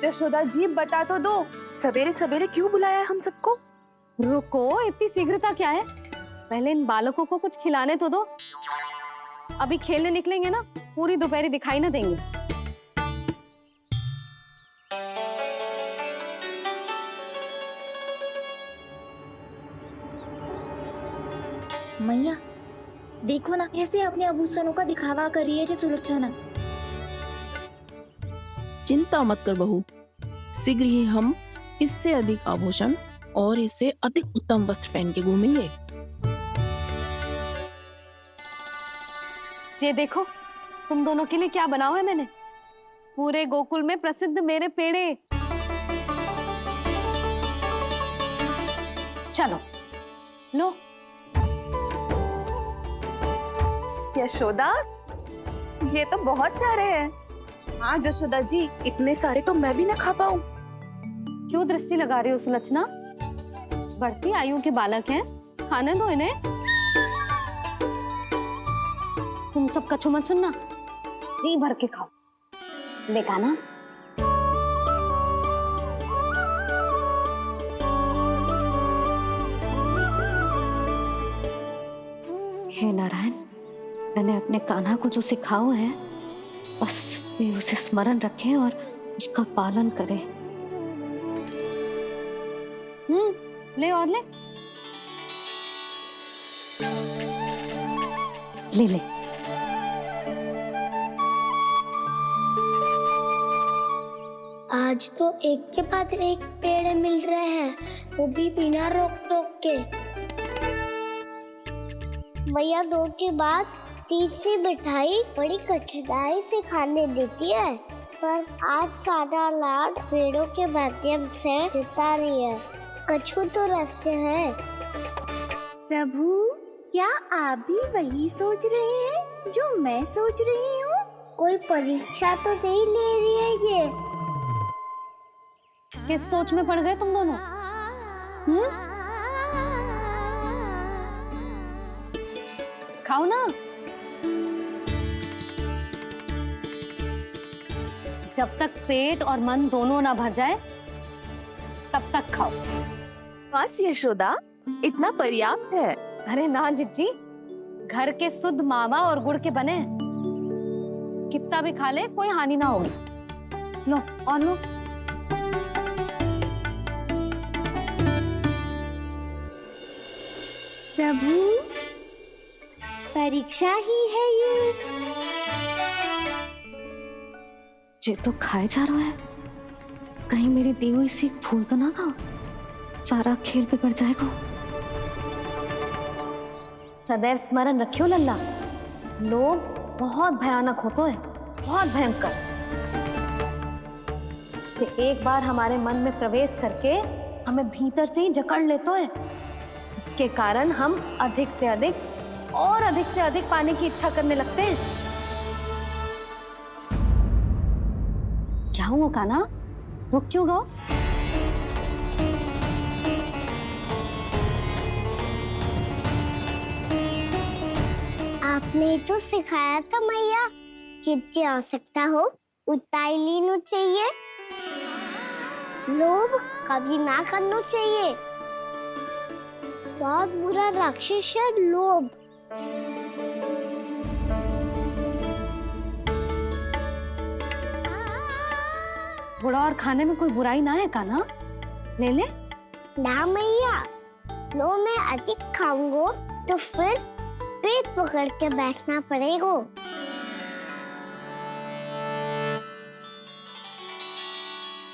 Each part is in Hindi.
जशोदा जी बता तो दो, सवेरे सवेरे क्यों बुलाया है हम सबको? रुको, इतनी शीघ्रता क्या है? पहले इन बालकों को कुछ खिलाने तो दो। अभी खेलने निकलेंगे ना, पूरी दोपहर दिखाई ना देंगे। मैया देखो ना, कैसे अपने आभूषणों का दिखावा कर रही है जी सुलोचना। चिंता मत कर बहू, शीघ्र ही हम इससे अधिक आभूषण और इससे अधिक उत्तम वस्त्र पहन के घूमेंगे। ये देखो, तुम दोनों के लिए क्या बनाओ है मैंने। पूरे गोकुल में प्रसिद्ध मेरे पेड़े। चलो लो। यशोदा, ये तो बहुत सारे हैं। हाँ जशोदा जी, इतने सारे तो मैं भी ना खा पाऊं। क्यों दृष्टि लगा रही हो सुलक्षणा? बढ़ती आयु के बालक हैं, खाने दो इन्हें। तुम सब कछु मत सुनना, जी भर के खाओ। देखा ना? हे नारायण, मैंने अपने कान्हा को जो सिखाओ है, बस वे उसे स्मरण रखें और उसका पालन करें। ले और ले ले ले। आज तो एक के बाद एक पेड़ मिल रहे हैं, वो भी बिना रोक टोक के। मैया दो के बाद तीसरी मिठाई बड़ी कठिनाई से खाने देती है, पर आज सादा लाड पेड़ों के माध्यम से जिता रही है। कछु तो रहस्य है। प्रभु, क्या आप भी वही सोच रहे हैं जो मैं सोच रही हूँ? कोई परीक्षा तो नहीं ले रही है ये? किस सोच में पड़ गए तुम दोनों? खाओ ना। जब तक पेट और मन दोनों ना भर जाए, तब तक खाओ। बस यशोदा, इतना पर्याप्त है। अरे ना जिज्जी, घर के शुद्ध मावा और गुड़ के बने, कितना भी खा ले कोई हानि ना होगी। लो और लो। प्रभु, परीक्षा ही है ये तो खाए जा रहा है। कहीं मेरी दी हुई सीख फूल तो ना खाओ, सारा खेल बिगड़ जाएगा। सदैव स्मरण रखियो लल्ला, लोग बहुत भयानक होते हैं, बहुत भयंकर। जो एक बार हमारे मन में प्रवेश करके हमें भीतर से ही जकड़ लेते हैं, इसके कारण हम अधिक से अधिक और अधिक से अधिक पाने की इच्छा करने लगते हैं। क्या हुआ कान्हा, रुक क्यों गए? आपने तो सिखाया था मैया, जितनी आवश्यकता हो उतना ही लेना चाहिए, लोभ कभी ना करना चाहिए। बहुत बुरा राक्षस है लोभ। बुरा और खाने में कोई बुराई ना है कान्हा, ले ले। ना मैया, लो मैं अधिक खाऊंगा तो फिर पेट पकड़ के बैठना पड़ेगा।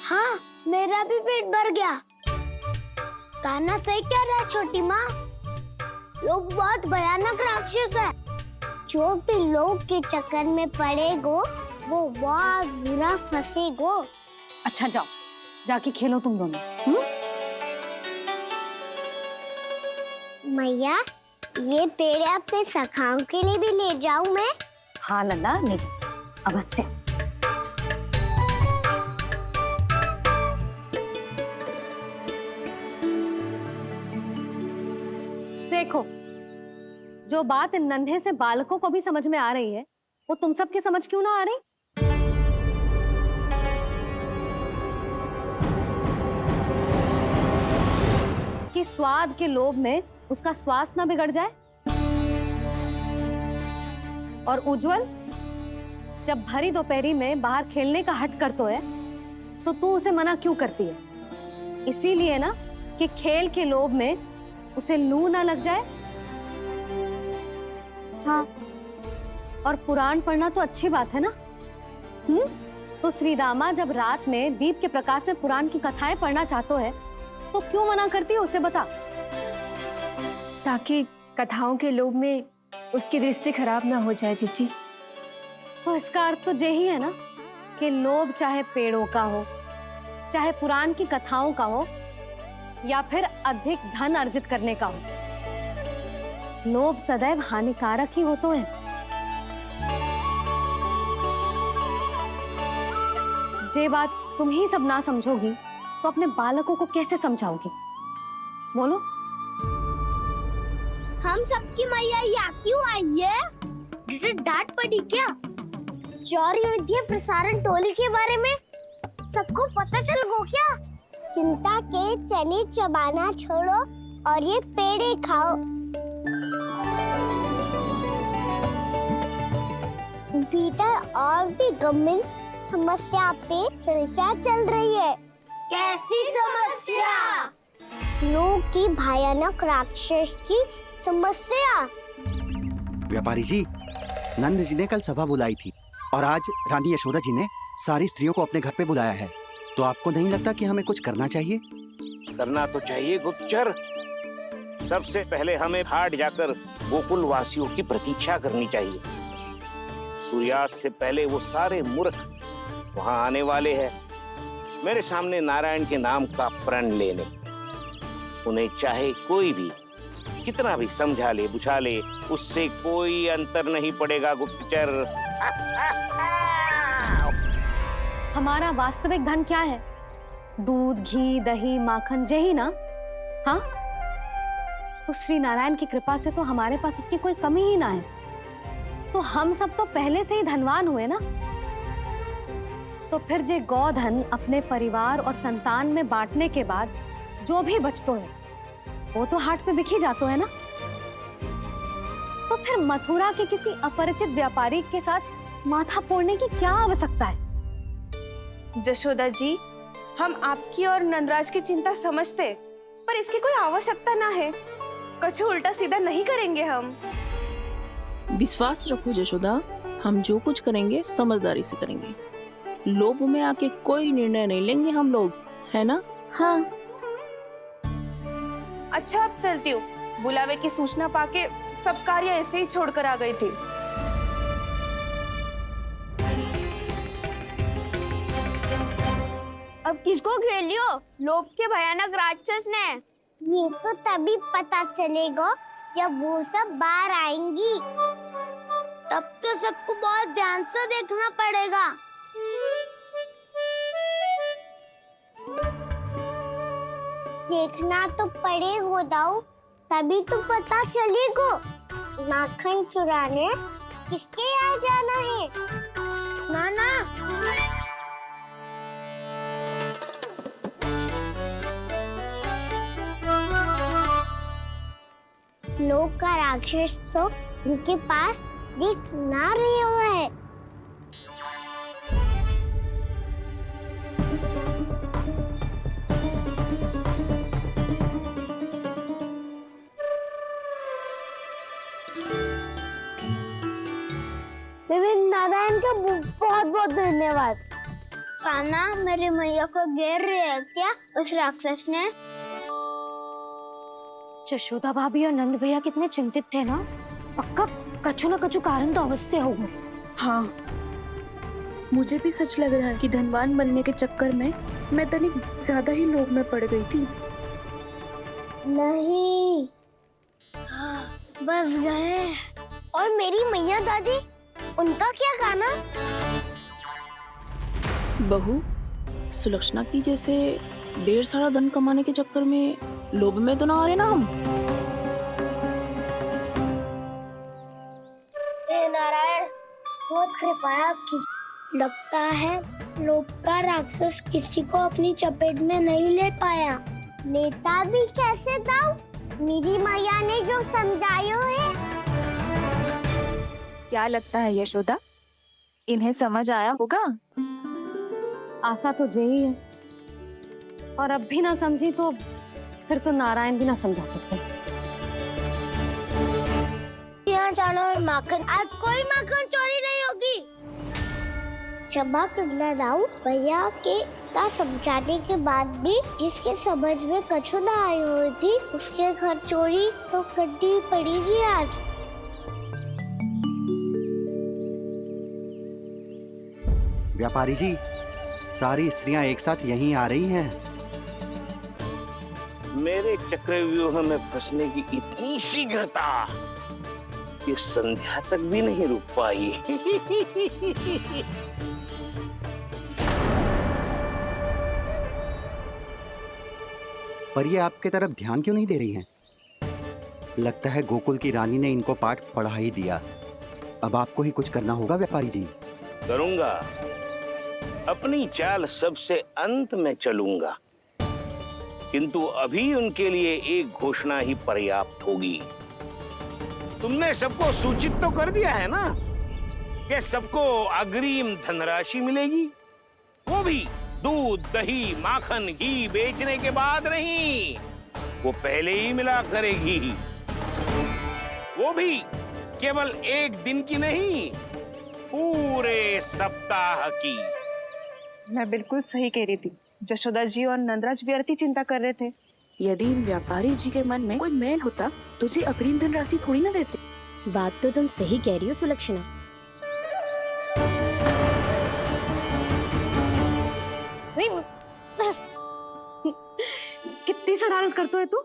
हाँ, मेरा भी पेट भर गया। कान्हा सही कह रहा है छोटी माँ, लोग बहुत भयानक राक्षस है। जो भी लोग के चक्कर में पड़ेगो वो बहुत बुरा फंसेगो। अच्छा जाओ, जाके खेलो तुम दोनों। मैया, ये पेड़ अपने सखाओं के लिए भी ले जाऊं मैं? हाँ लल्ला, ले जा अवश्य। देखो, जो बात इन नन्हे से बालकों को भी समझ में आ रही है, वो तुम सबकी समझ क्यों ना आ रही? कि स्वाद के लोभ में उसका स्वास्थ्य न बिगड़ जाए। और उज्जवल, जब भरी दोपहरी में बाहर खेलने का हट करतो है तो तू उसे मना क्यों करती है? इसीलिए ना कि खेल के लोभ में उसे लू ना लग जाए। हाँ, और पुराण पढ़ना तो अच्छी बात है ना। तो श्री रामा जब रात में दीप के प्रकाश में पुराण की कथाएं पढ़ना चाहते है तो क्यों मना करती है उसे बता। ताकि कथाओं के लोभ में उसकी दृष्टि खराब ना हो जाए जीजी। तो इसका अर्थ तो यही है ना कि लोभ चाहे पेड़ों का हो, चाहे पुराण की कथाओं का हो, या फिर अधिक धन अर्जित करने का हो, लोभ सदैव हानिकारक ही होता है। जे बात तुम ही सब ना समझोगी तो अपने बालकों को कैसे समझाओगी? बोलो। हम सबकी मैया यहाँ क्यों आई है? डांट पड़ी क्या? चौरी विद्या प्रसारण टोली के बारे में सबको पता चल गो क्या? चिंता के चने चबाना छोड़ो और ये पेड़े खाओ। भीतर और भी गंभीर समस्या पे चर्चा चल रही है। कैसी समस्या? लोग की भयानक राक्षस की समस्या। व्यापारी जी, नंद जी ने कल सभा बुलाई थी और आज रानी यशोदा जी ने सारी स्त्रियों को अपने घर पे बुलाया है। तो आपको नहीं लगता कि हमें कुछ करना चाहिए? करना तो चाहिए गुप्तचर। सबसे पहले हमें हाट जाकर गोकुल वासियों की प्रतीक्षा करनी चाहिए। सूर्यास्त से पहले वो सारे मूर्ख वहां आने वाले हैं। मेरे सामने नारायण के नाम का प्रण ले ले। उन्हें चाहे कोई भी कितना भी समझा ले बुझा ले, उससे कोई अंतर नहीं पड़ेगा गुप्तचर। हमारा वास्तविक धन क्या है? दूध, घी, दही, माखन, यही ना? हाँ, तो श्री नारायण की कृपा से तो हमारे पास इसकी कोई कमी ही ना है। तो हम सब तो पहले से ही धनवान हुए ना। तो फिर जे गोधन अपने परिवार और संतान में बांटने के बाद जो भी बचतो है वो तो हाट में बिखी जातो है ना। तो फिर मथुरा के किसी अपरिचित व्यापारी के साथ माथा फोड़ने की क्या आवश्यकता है? जशोदा जी, हम आपकी और नंदराज की चिंता समझते, पर इसकी कोई आवश्यकता ना है। कुछ उल्टा सीधा नहीं करेंगे हम। विश्वास रखो जशोदा, हम जो कुछ करेंगे समझदारी से करेंगे। लोभ में आके कोई निर्णय नहीं लेंगे हम लोग, है ना? हाँ। अच्छा, अब चलती हूँ। बुलावे की सूचना पाके सब कार्य ऐसे ही छोड़कर आ गई थी। अब किसको घेर लोभ के भयानक राक्षस ने? ये तो तभी पता चलेगा जब वो सब बाहर आएंगी। तब तो सबको बहुत ध्यान से देखना पड़ेगा। देखना तो पड़ेगा दाऊ, तभी तो पता चलेगा माखन चुराने किसके यहाँ जाना है। नाना, लोग का राक्षस तो उनके पास दिख ना रहे हुआ है। नारायण का बहुत बहुत धन्यवाद। कान्हा, मेरी मैया को घेर रहे है क्या उस राक्षस ने? यशोदा भाभी और नंद भैया कितने चिंतित थे ना। पक्का कछु ना कछु कारण तो अवश्य होगा। हाँ, मुझे भी सच लग रहा है कि धनवान बनने के चक्कर में मैं तनिक ज्यादा ही लोभ में पड़ गई थी। नहीं, बस गए। और मेरी मैया दादी, उनका क्या गाना? बहू, सुलक्षणा की जैसे ढेर सारा धन कमाने के चक्कर में लोभ में तो ना आ रहे ना हम। हे नारायण, बहुत कृपा है आपकी। लगता है लोभ का राक्षस किसी को अपनी चपेट में नहीं ले पाया। लेता भी कैसे दाऊ? मेरी मैया ने जो समझायो है। क्या लगता है यशोदा, इन्हें समझ आया होगा? आशा तो यही है, और अब भी ना समझी तो फिर तो नारायण भी ना समझा सकते। यहाँ जानो और माखन, आज कोई माखन चोरी नहीं होगी। क्षमा करना दाऊ, भैया के का समझाने के बाद भी जिसके समझ में कछु ना आई हुई थी उसके घर चोरी तो करनी पड़ेगी आज। व्यापारी जी, सारी स्त्रियां एक साथ यहीं आ रही हैं। मेरे चक्रव्यूह में फंसने की इतनी शीघ्रता कि संध्या तक भी नहीं रुक पाई। पर ये आपके तरफ ध्यान क्यों नहीं दे रही हैं? लगता है गोकुल की रानी ने इनको पाठ पढ़ा ही दिया। अब आपको ही कुछ करना होगा व्यापारी जी। करूंगा, अपनी चाल सबसे अंत में चलूंगा, किंतु अभी उनके लिए एक घोषणा ही पर्याप्त होगी। तुमने सबको सूचित तो कर दिया है ना कि सबको अग्रिम धनराशि मिलेगी, वो भी दूध, दही, माखन, घी बेचने के बाद नहीं, वो पहले ही मिला करेगी। वो भी केवल एक दिन की नहीं, पूरे सप्ताह की। मैं बिल्कुल सही कह रही थी। जशोदा जी और नंदराज व्यर्थ ही चिंता कर रहे थे। यदि इन व्यापारी जी के मन में कोई मैल होता तो जी अग्रिम धनराशि थोड़ी ना देते। बात तो तुम सही कह रही हो सुलक्षणा। कितनी शरारत करते है तू?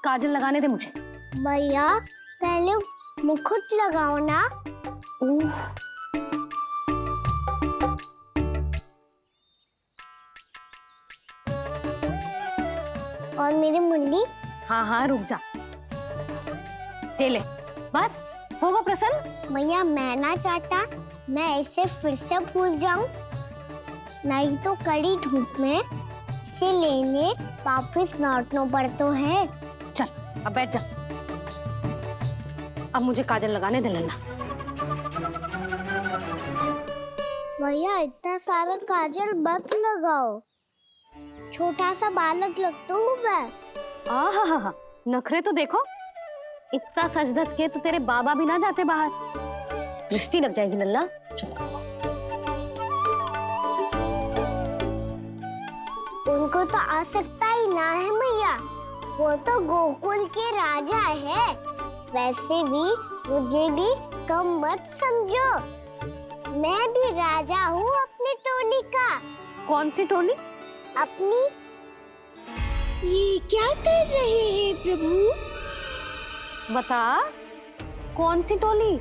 काजल लगाने दे मुझे। भैया पहले मुकुट लगाओ ना। और मेरी मुंडी। हाँ हाँ रुक जा, ये ले, बस होगा प्रसन्न। भैया मैं ना चाहता मैं ऐसे फिर से भूल जाऊं, नहीं तो कड़ी धूप में इसे लेने वापस लौटना पड़ता है। चल अब बैठ जा, अब मुझे काजल लगाने दे लल्ला। भैया इतना सारा काजल मत लगाओ, छोटा सा बालक लगता हूँ मैं। आहा, नखरे तो देखो, इतना सज धज के तो तेरे बाबा भी ना जाते बाहर, दृष्टि लग जाएगी लल्ला। चुप कर। उनको तो आ सकता ही ना है भैया, वो तो गोकुल के राजा है। वैसे भी मुझे भी कम मत समझो, मैं भी राजा हूँ अपनी टोली का। कौन सी टोली? अपनी। ये क्या कर रहे हैं प्रभु? बता, कौन सी टोली?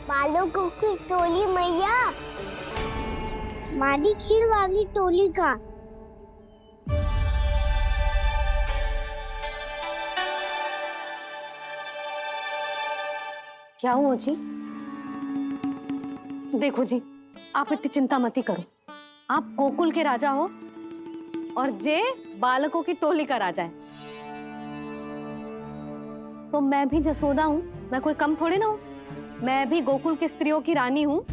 बालकों की टोली मैया, मारी खीर वाली टोली का। क्या हुआ जी? देखो जी, आप इतनी चिंता मत ही करो। आप गोकुल के राजा हो और जे बालकों की टोली का राजा है, तो मैं भी जसोदा हूँ, मैं कोई कम थोड़े ना हूँ। मैं भी गोकुल के स्त्रियों की रानी हूँ।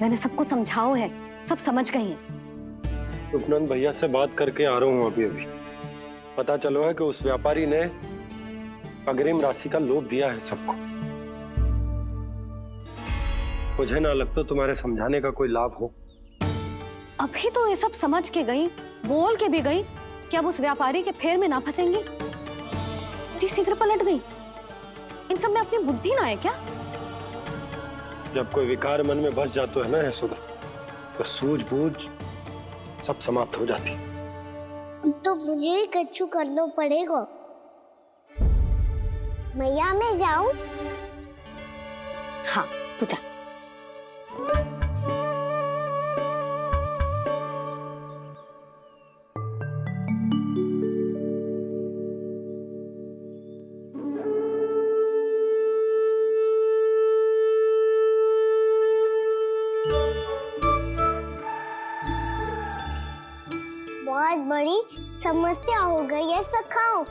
मैंने सबको समझाओ है, सब समझ गई हैं। उपनंद भैया से बात करके आ रहा हूँ अभी अभी। पता चलो है कि उस व्यापारी ने अग्रिम राशि का लोभ दिया है सबको। मुझे ना लगता तुम्हारे समझाने का कोई लाभ हो। अभी तो ये सब समझ के गई, बोल के भी गई कि अब उस व्यापारी के फेर में ना फंसेंगी। इतनी शीघ्र पलट गई, इन सब में अपनी बुद्धि ना है क्या? जब कोई विकार मन में बस जाता है ना यशोदा, तो सूझबूझ सब समाप्त हो जाती। तो मुझे ही कच्चू करना पड़ेगा। मैया मैं जाऊं? हाँ तू जा। बहुत बड़ी समस्या हो गई है सखाओ।